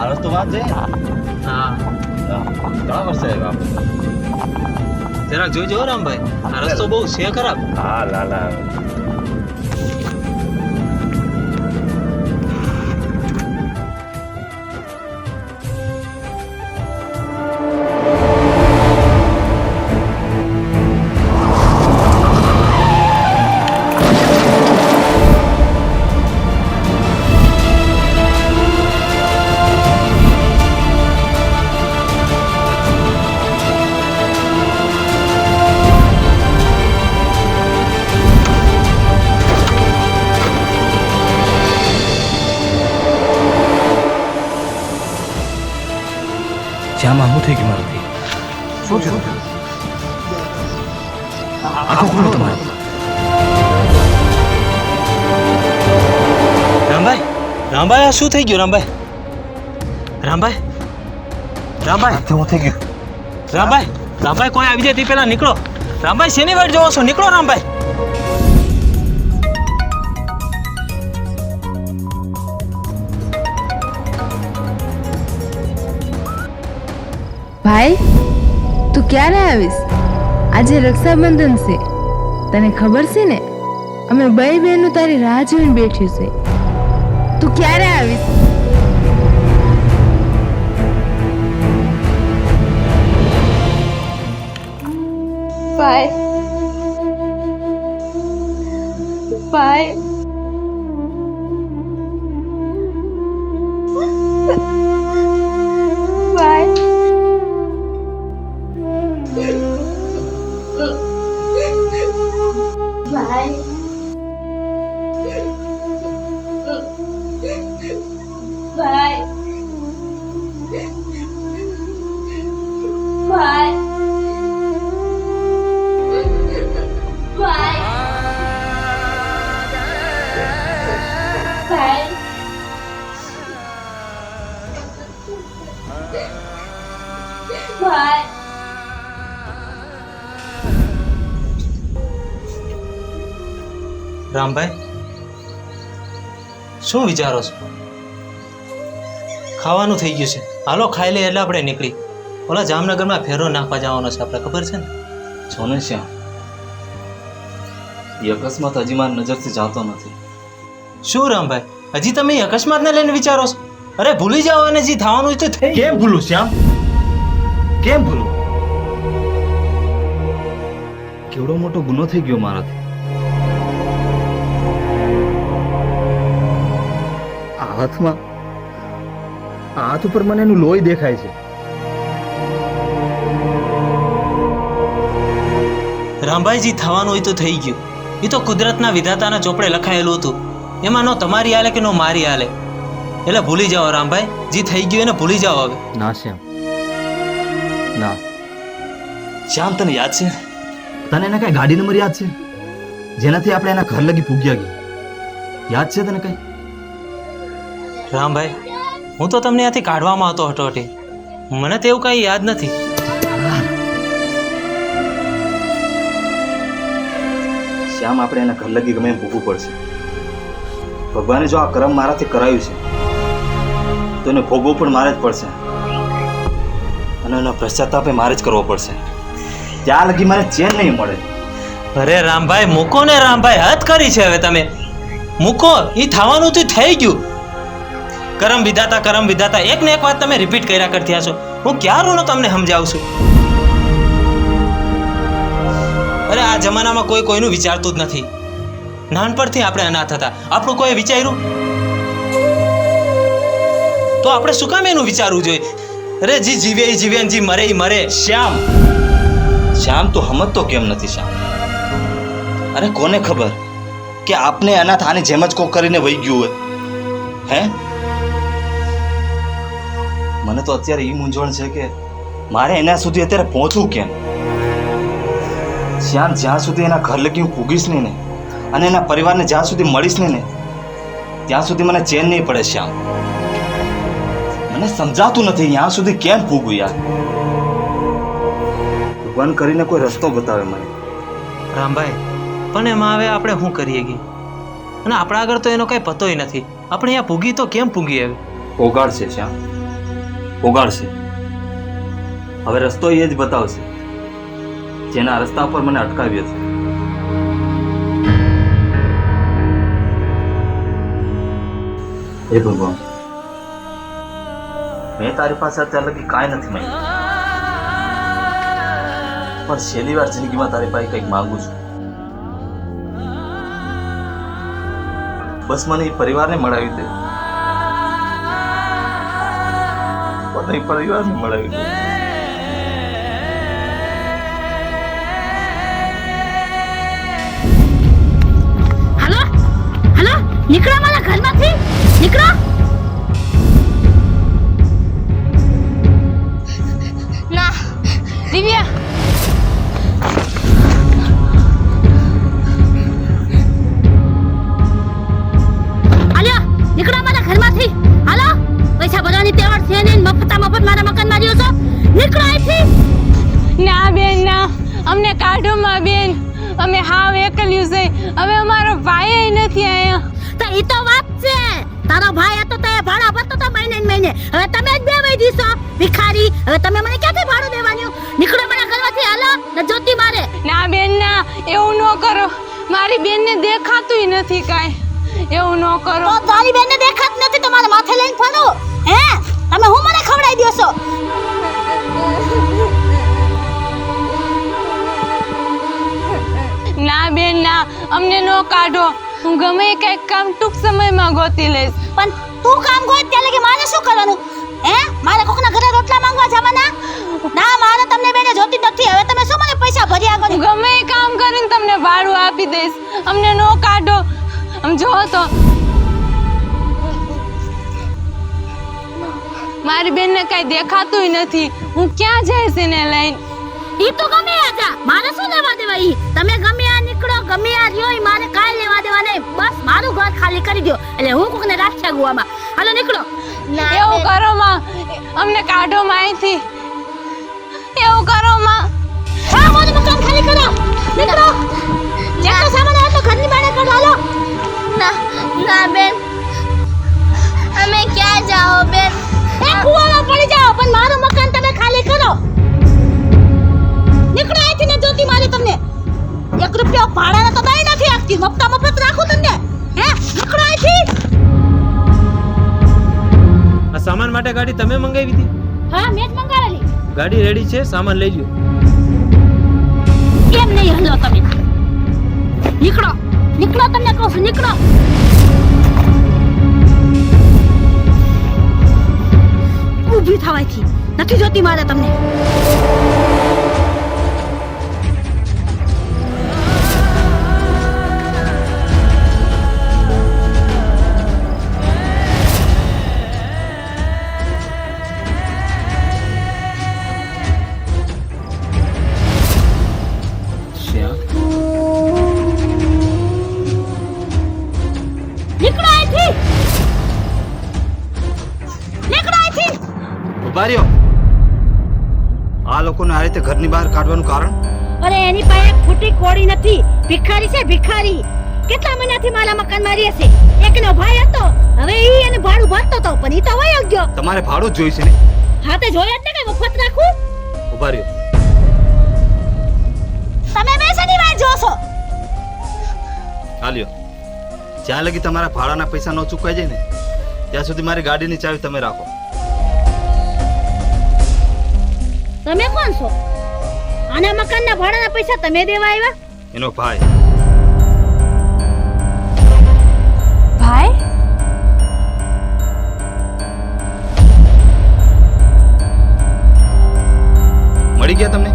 આ રસ્તો વાત છે. હા ઘણા વર્ષે આવ્યા આપણે. જરાક જોઈજો હો રામભાઈ, આ રસ્તો બહુ છે ખરાબ. હા લાલા. શ્યામા શું થઈ ગયું મારાથી? શું થયું? આખો ખોલો તમારો. રામભાઈ, રામભાઈ આ શું થઈ ગયું રામભાઈ? રામભાઈ, રામભાઈ, શું થઈ ગયું? રામભાઈ, રામભાઈ કોઈ આવી જાય તે પહેલા નીકળો. રામભાઈ શેની વાટ જોવો છો? નીકળો રામભાઈ. ભાઈ, તું ક્યારે આવીશ? આજે રક્ષાબંધન છે, તને ખબર છે ને? અમે બે બહેનો તારી રાહ જોઈને બેઠી છે. તું ક્યારે આવીશ? ભાઈ, ભાઈ, ભાઈ. Bye. Bye. Bye. Bye. Bye. Bye. Rambhai, શું વિચારો છો? ખાવાનું થઈ ગયું છે, હાલો ખાઈ લે એટલે આપણે નીકળી. ઓલા જામનગરમાં ફેરો નાખવા જવાનો છે આપણે, ખબર છે ને? છો ને શ્યામ, એ અકસ્માત હજી મારી નજરથી જાતો નથી. શું રામભાઈ, હજી તમે એ અકસ્માતને લઈને વિચારો છો? અરે ભૂલી જાઓ અને જે થવાનું છે થઈ. કેમ ભૂલું શ્યામ? કેમ ભૂલું? કેવડો મોટો ગુનો થઈ ગયો મારાથી. આ હાથમાં, આ હાથ ઉપર મને એનું લોહી દેખાય છે. રામભાઈજી થવાનું હોય તો થઈ ગયું. એ તો કુદરતના વિધાતાના ચોપડે લખાયેલું હતું. એમાં નો તમારી હાલે કે નો મારી હાલે. એટલે ભૂલી જાઓ રામભાઈ, જે થઈ ગયું એને ભૂલી જાઓ હવે. ના શ્યામ, ના. શ્યામ, તને યાદ છે? તને એના કઈ ગાડી નંબર યાદ છે જેનાથી આપણે એના ઘર લગી પૂગ્યા ગયા? યાદ છે તને કઈ? રામભાઈ, હું તો તમને ત્યાંથી કાઢવામાં હતો હટોટી. મને તો એવું કઈ યાદ નથી. શ્યામ, આપણે એના ઘર લગી ગમે એમ ભૂગવું પડશે. ભગવાને જો આ કર્મ મારાથી કરાયું છે તો એને ભોગવવું પણ મારે જ પડશે, અને એનો પશ્ચાતાપ મારે જ કરવો પડશે. ત્યાં લગી મને ચેન નહીં મળે. અરે રામભાઈ, મૂકો ને રામભાઈ, હદ કરી છે હવે તમે. મૂકો, એ થવાનું તો થઈ ગયું. કરમ વિધાતા એક ને એક વાત તમે રિપીટ કર્યા કરતી છો. હું ક્યારનો તમને સમજાવું છું. અરે આ જમાનામાં કોઈ કોઈનું વિચારતું જ નથી. નાનપણથી આપણે અનાથ હતા, આપણું કોઈ વિચાર્યું તો આપણે શું કામ એનું વિચારવું જોઈએ? અરે જી જીવે એ જીવે, જી મરે એ મરે. શ્યામ, શ્યામ, તું સમજતો કેમ નથી શ્યામ? અરે કોને ખબર કે આપને અનાથ આની જેમ જ કોક કરીને વહી ગયું હોય? હે, મને તો અત્યારે એ મૂંઝવણ છે કે મારે એના સુધી અત્યારે પહોંચવું કેમ? શ્યામ, જ્યાં સુધી એના ઘર લગી હું પૂગીશ નહીં ને, અને એના પરિવારને જ્યાં સુધી મળીશ નહીં ને, ત્યાં સુધી મને ચેન નહીં પડે શ્યામ. મને સમજાતું નથી ત્યાં સુધી કેમ પૂગું યાર. ભગવાન કરીને કોઈ રસ્તો બતાવે મને. રામભાઈ, પણ એમાં હવે આપણે શું કરીએ ગઈ? અને આપણા આગળ તો એનો કઈ પતોય નથી. આપણે અહીંયા પૂગી તો કેમ પૂગી હવે? પોગાડ છે શ્યામ, પોગાડશે. હવે રસ્તો એ જ બતાવશે જેના રસ્તા પર મને અટકાવ્યો છે. હે ભગવાન, મેં તારી પાસે અત્યાર લગી કાંઈ નથી માંગ્યું, પણ છેલ્લી વાર જિંદગીમાં તારી પાસે કંઈક માંગુ છું. બસ મને એ પરિવારને મળાવી દે, મને એ પરિવારને મળાવી દે. હાલો હાલો, નીકળો મારા ઘરમાંથી, નીકળો. ના દિવ્યા, હાલો નીકળો મારા ઘરમાંથી. હાલો, પૈસા ભરવાની તેવડ છે ને મફત મારા મકાનમાં રહ્યો છો. નીકળો અહીંથી. ના બેન ના, અમને કાઢો માં બેન, અમે હાવ એકલ્યું છે. હવે અમારો ભાઈ નથી આયા. તો ઈ તો વાત છે, તારો ભાઈ હતો તો એ ભાડા ભરતો તો મહિને ને મહિને. હવે તમે જ બે વઈ દીશો ભિખારી. હવે તમે મને ક્યાંથી ભાડું દેવાનું? નીકળો મારા ઘરમાંથી. હાલો ને જોતી મારે. ના બેન ના, એવું ન કરો. મારી બેનને દેખાતુંય નથી કાંઈ. એવું ન કરો. તો તારી બેનને દેખાત નથી તો મારા માથે લઈને ફરો. હે તમે હું મને ખવડાવી દો છો? ના બેન ના, અમને ન કાઢો. હું ગમે એ કંઈક કામ ટૂંક સમયમાં ગોતી લઈશ. પણ તું કામ ગોત ત્યાં લગી મારે શું કરવાનું? હે મારે કોકના ઘરે રોટલા માંગવા જવાના? ના, મારે તમને બેને જોતી નથી. હવે તમે શું મને પૈસા ભર્યા કરો? હું ગમે એ કામ કરીને તમને ભાડું આપી દઈશ. અમને ન કાઢો. આમ જો તો મારી બેનને કઈ દેખાતુંય નથી. હું ક્યાં જઈશ એને લઈને? ઈ તો ગમે આ જા, મારે શું લેવા દેવા ઈ? તમે ગમે આ નીકળો, ગમે આ રહ્યો, ઈ મારે કાઈ લેવા દેવા નહીં. બસ મારું ઘર ખાલી કરી દો એટલે હું કોકને રાખ્યા ગુવામાં. હાલો નીકળો. એવું કરો માં, અમને કાઢો માં અહીંથી. એવું કરો માં. હા, મારું મકાન ખાલી કરો. નીકળો. જેટલો સામાન આવે તો ઘરની બહાર કાઢો. હાલો. ના બેન, અમે ક્યાં જાઓ બેન? એ કુવામાં પડી જાઓ પણ મારું મકાન તમે ખાલી કરો. નીકળો અહીંથી ને જોતી મારી તમને. 1 રૂપિયો ભાડાનો તો દઈ નથી આપતી. મફત રાખું તમને. હે નીકળો અહીંથી. આ સામાન માટે ગાડી તમે મંગાવી હતી? હા, મેં જ મંગાવેલી. ગાડી રેડી છે, સામાન લઈ લ્યો. કેમ નહીં હલો તમે? નીકળો. નીકળો તમને કહું છું, નીકળો. ઊભી થવાયથી નથી જોતી મારે તમને. નીકળો અહીંથી. નીકળો અહીંથી. ઉભા રહ્યો. આ લોકોને આ રીતે ઘરની બહાર કાઢવાનું કારણ? અરે એની પાસે ફૂટી કોડી નથી. ભિખારી છે, ભિખારી. કેટલા મહિનાથી મારા મકાનમાં રહે છે. એકનો ભાઈ હતો, હવે ઈ એને ભાડું ભરતો હતો પણ ઈ તો વયો ગયો. તમારે ભાડું જ જોઈશે ને? હા તે જોયા જ ને કે મફત રાખું. ઉભા રહ્યો. તમે બેસની વાત જોશો. હાલ્યો. જ્યાં લગી તમારા ભાડાના પૈસા ન ચૂકવાઈ જાય ને ત્યાં સુધી મારી ગાડીની ચાવી તમે રાખો. તમે કોણ છો? આના મકાનના ભાડાના પૈસા તમે દેવા આવ્યા? એનો ભાઈ. ભાઈ, મળી ગયા તમને?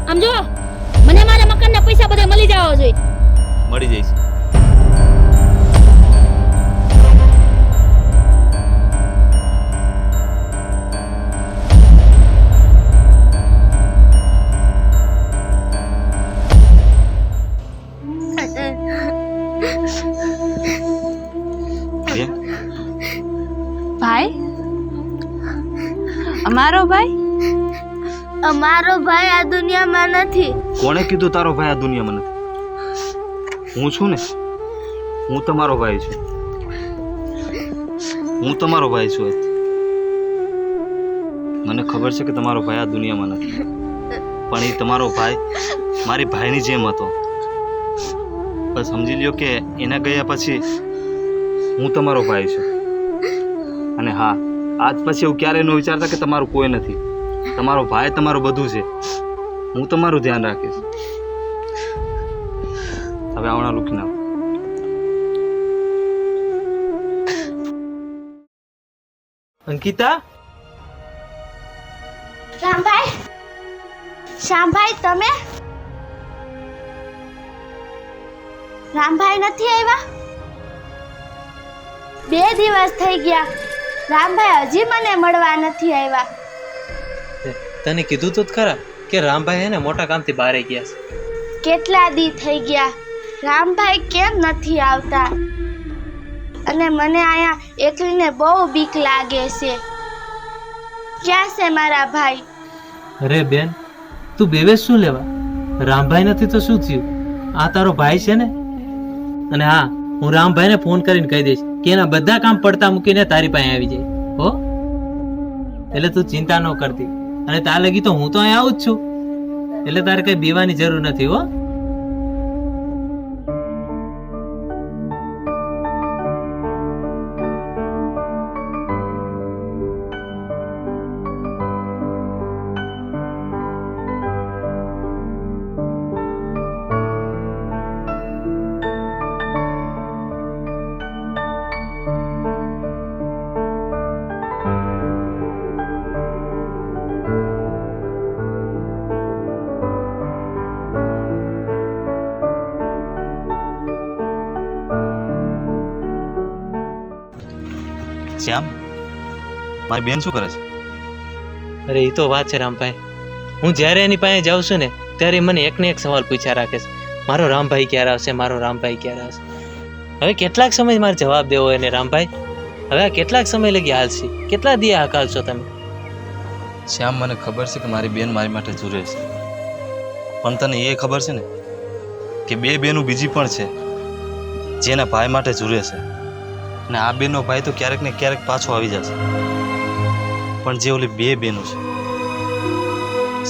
આમ જો, મને મારા મકાનના પૈસા બધા મળી જવા જોઈએ. મળી જઈશ. ભાઈ, અમારો ભાઈ? અમારો ભાઈ આ દુનિયામાં નથી. કોણે કીધું તારો ભાઈ આ દુનિયામાં નથી? હું છું ને, હું તમારો ભાઈ છું. હું તમારો ભાઈ છું હેત. મને ખબર છે કે તમારો ભાઈ આ દુનિયામાં નથી, પણ એ તમારો ભાઈ મારી ભાઈની જેમ હતો. બસ સમજી લ્યો કે એના ગયા પછી હું તમારો ભાઈ છું. અને હા, આજ પછી એવું ક્યારેય ન વિચારતા કે તમારું કોઈ નથી. તમારો ભાઈ તમારું બધું છે. હું તમારું ધ્યાન રાખીશ. હવે આવણા રૂકી નાખો. અંકિતા, રામભાઈ, શ્યામભાઈ તમે? રામભાઈ નથી આવ્યા? 2 દિવસ થઈ ગયા. રામભાઈ હજી મને મળવા નથી આવ્યા. તને કીધું તો ખરા કે રામભાઈ હે ને મોટા કામથી બહાર ગયા છે. કેટલા દી થઈ ગયા. રામભાઈ કેમ નથી આવતા? અને મને અહીંયા એકલીને બહુ બીક લાગે છે. ક્યાં છે મારા ભાઈ? અરે બેન, તું બેવેશ શું લેવા? રામભાઈ નથી તો શું થયું? આ તારો ભાઈ છે ને. અને હા, હું રામભાઈને ફોન કરીને કહી દઈશ કે એના બધા કામ પડતા મૂકીને તારી પાસે આવી જાય હો. એટલે તું ચિંતા ન કરતી. અને તાર લગી તો હું તો અહીંયા આવું જ છું, એટલે તારે કઈ બીવાની જરૂર નથી હો. શ્યામ, મારી બેન શું કરે છે? અરે એ તો વાત છે રામભાઈ, હું જ્યારે એની પાસે જાઉં છું ને ત્યારે એ મને એકને એક સવાલ પૂછ્યા રાખે છે, મારો રામભાઈ ક્યારે આવશે, મારો રામભાઈ ક્યારે આવશે. હવે કેટલાક સમય મારે જવાબ દેવો એને રામભાઈ? હવે આ કેટલાક સમય લગી હાલશે? કેટલા દી હાકાલશો તમે? શ્યામ, મને ખબર છે કે મારી બેન મારી માટે જુરે છે, પણ તને એ ખબર છે ને કે 2 બેનો બીજી પણ છે જેના ભાઈ માટે જુરે છે. અને આ બેનનો ભાઈ તો ક્યારેક ને ક્યારેક પાછો આવી જશે, પણ જે ઓલી 2 બેનો છે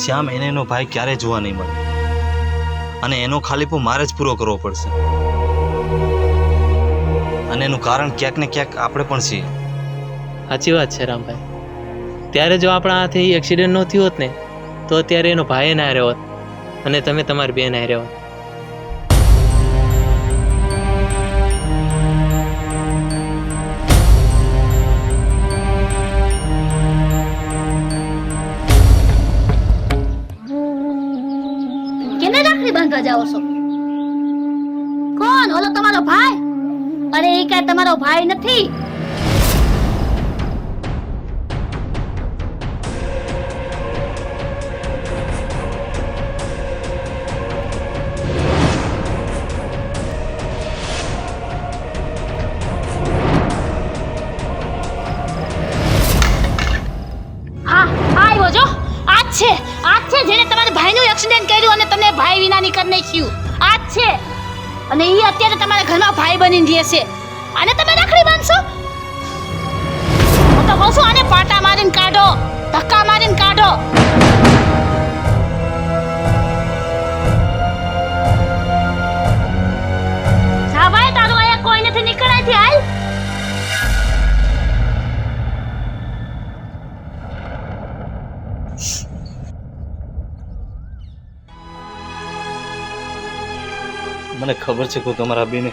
શ્યામ, એને એનો ભાઈ ક્યારેય જોવા નહીં મળે. અને એનો ખાલીપો મારે જ પૂરો કરવો પડશે. અને એનું કારણ ક્યાંક ને ક્યાંક આપણે પણ છીએ. સાચી વાત છે રામભાઈ. ત્યારે જો આપણા હાથે એક્સિડન્ટ ન થયો હોત ને તો અત્યારે એનો ભાઈ ના રહ્યો હોત અને તમે તમારી બેન ના રહ્યો હોત. કેને રાખડી બાંધવા જાઓ છો? કોણ? ઓલો તમારો ભાઈ? અરે એ કાંઈ તમારો ભાઈ નથી. હા, આવ્યો જો. આજ છે જેને તમારા ભાઈનું એક્સિડન્ટ કર્યું અને તમને ભાઈ વિનાની કરી નાખ્યું. આજ છે. અને એ અત્યારે તમારા ઘરમાં ભાઈ બનીને રહે છે. આને તમે રાખડી બાંધશો? હું તો કહું છું આને પાટા મારીને કાઢો, ધક્કા મારીને કાઢો. હા ભાઈ, તારું અહીંયા કોઈ નથી, નીકળાયથી હાલ. મને ખબર છે કે હું તમારા બેને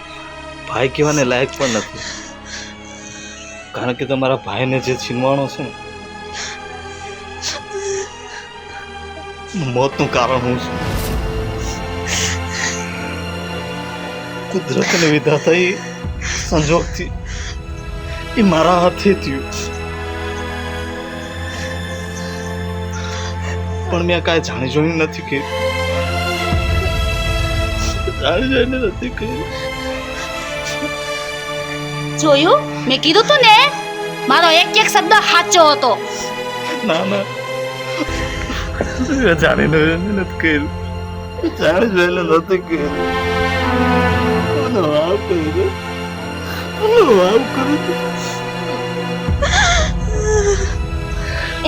ભાઈ કહેવાને લાયક પણ નથી, કારણ કે તમારા ભાઈને જે છીનવાનો છે ને, મોતનું કારણ હું છું. કુદરત અને વિધાતા એ સંજોગથી એ મારા હાથે થયું, પણ મેં કાંઈ જાણી જોઈને નથી કર્યું. જોયું? મેં કીધું તું ને, મારો એક એક શબ્દ સાચો હતો. ના ના, જાણીને નથી કર્યું, જાણી જોઈને નથી કર્યું. વાવ કર્યું, વાવ કર્યું.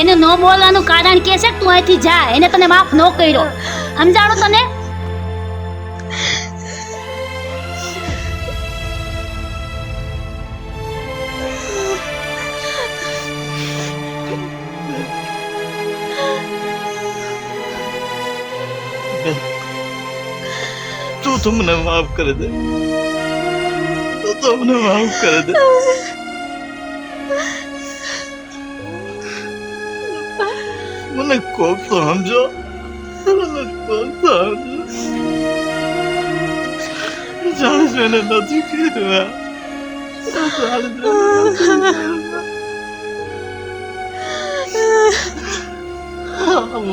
એને ન બોલવાનું કારણ કે છે કે તું અહીંથી જા, એને તને માફ ન કર્યો. સમજાણું તને? તું તો મને માફ કરી દે, તું તો મને માફ કરી દે. મને કોક તો સમજો, મને કોક તો સમજો. જાણે છે એને નથી કર્યું.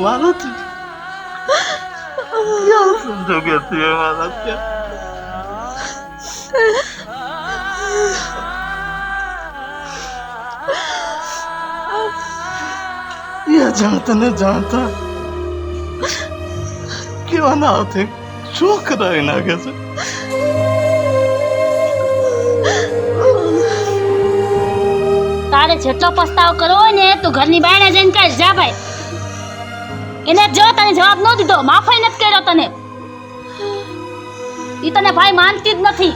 મારાથી ક્યાં સમજો કે તું મારા ક્યાં જાણતા ને જાણતા કેવાના હાથે શું કરાવી નાખે છે. તારે જેટલો પસ્તાવ કરવો હોય ને તું ઘરની બાયણે જઈને કહે જા ભાઈ. એને જો તને જવાબ ન દીધો, માફી નથી કર્યો તને, ઈ તને ભાઈ માનતી જ નથી.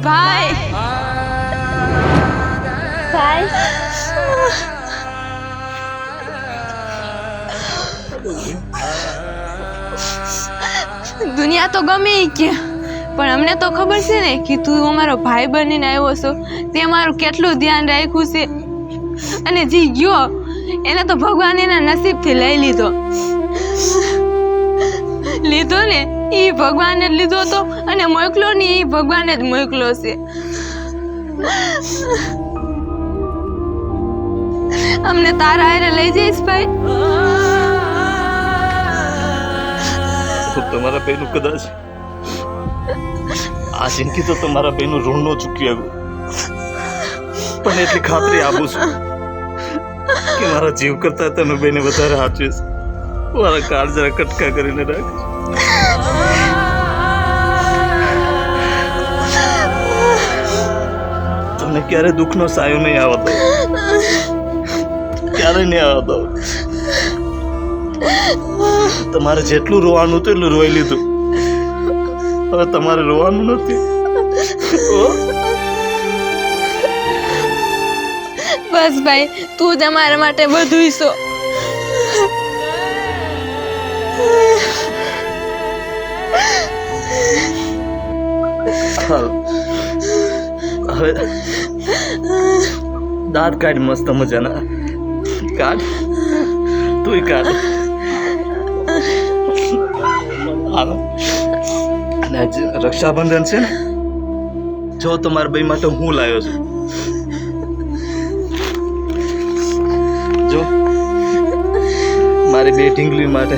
ભાઈ ભાઈ દુનિયા તો ગમે ઈ કે, પણ અમને તો ખબર છે ને કે તું અમારો ભાઈ બનીને આવ્યો છો, તે મારું કેટલું ધ્યાન રાખ્યું છે. અને જે ગયો એને તો ભગવાન એના નસીબથી લઈ લીધો ને એ ભગવાને જ લીધો તો, અને મોકલો ને એ ભગવાને જ મોકલો છે. અમને તારા હારે લઈ જઈશ ભાઈ? તમારા બેનું કદાચ આ જિંદગી તો તમારા બેનું ઋણ નો ચૂકી આવ્યું, પણ એટલી ખાતરી આપું છું કે મારા જીવ કરતા તમે બેને વધારે સાચવીશ. મારા કાળ જરા કટકા કરીને રાખીશ. તમને ક્યારે દુઃખનો સાયો નહીં આવતો, ક્યારે નહીં આવતો. તમારે જેટલું રોવાનું હતું એટલું રોઈ લીધું, હવે તમારે રોવાનું નથી. બસ ભાઈ, તું જ અમારા માટે બધું છો. હવે દાંત કાઢ, મસ્ત મજાના કાઢ, તુંય કાઢ. અને આજ રક્ષાબંધન છે ને, જો તમારા બે માટે હું લાવ્યો છું. જો મારી બે ઢીંગલી માટે.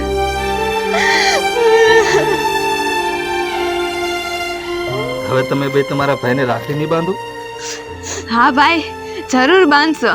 હવે તમે બે તમારા ભાઈને રાખડી નહીં બાંધો? હા ભાઈ, જરૂર બાંધશો.